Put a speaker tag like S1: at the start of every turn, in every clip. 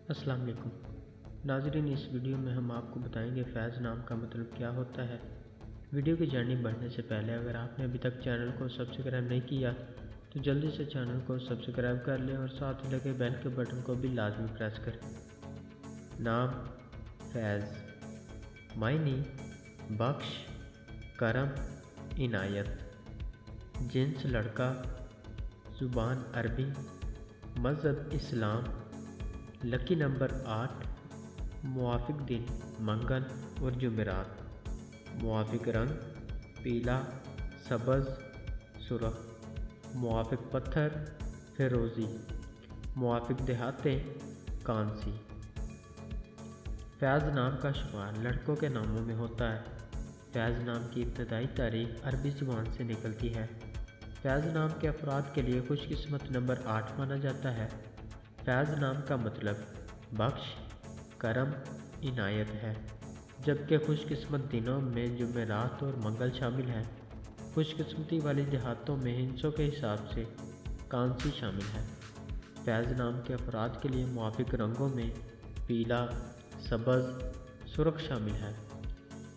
S1: السلام علیکم ناظرین، اس ویڈیو میں ہم آپ کو بتائیں گے فیض نام کا مطلب کیا ہوتا ہے۔ ویڈیو کی جانب بڑھنے سے پہلے اگر آپ نے ابھی تک چینل کو سبسکرائب نہیں کیا تو جلدی سے چینل کو سبسکرائب کر لیں اور ساتھ ہی لگے بیل کے بٹن کو بھی لازمی پریس کریں۔ نام فیض، معنی بخش، کرم، عنایت، جنس لڑکا، زبان عربی، مذہب اسلام، لکی نمبر 8، موافق دن منگل اور جمعرات، موافق رنگ پیلا، سبز، سرخ، موافق پتھر فیروزی، موافق دہاتیں کانسی۔ فیض نام کا شمار لڑکوں کے ناموں میں ہوتا ہے۔ فیض نام کی ابتدائی تاریخ عربی زبان سے نکلتی ہے۔ فیض نام کے افراد کے لیے خوش قسمت نمبر 8 مانا جاتا ہے۔ فیض نام کا مطلب بخش، کرم، عنایت ہے، جبکہ خوش قسمت دنوں میں جمعرات اور منگل شامل ہیں۔ خوش قسمتی والی دیہاتوں میں ہندسوں کے حساب سے کانسی شامل ہے۔ فیض نام کے افراد کے لیے موافق رنگوں میں پیلا، سبز، سرخ شامل ہے۔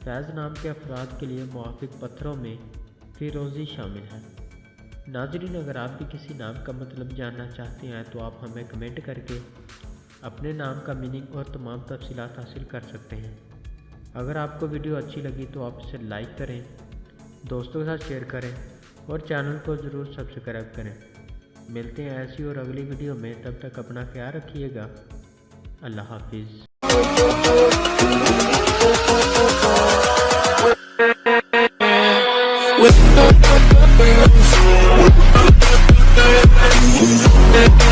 S1: فیض نام کے افراد کے لیے موافق پتھروں میں فیروزی شامل ہے۔ ناظرین، اگر آپ بھی کسی نام کا مطلب جاننا چاہتے ہیں تو آپ ہمیں کمنٹ کر کے اپنے نام کا میننگ اور تمام تفصیلات حاصل کر سکتے ہیں۔ اگر آپ کو ویڈیو اچھی لگی تو آپ اسے لائک کریں، دوستوں کے ساتھ شیئر کریں اور چینل کو ضرور سبسکرائب کریں۔ ملتے ہیں ایسی اور اگلی ویڈیو میں، تب تک اپنا خیال رکھیے گا۔ اللہ حافظ۔
S2: With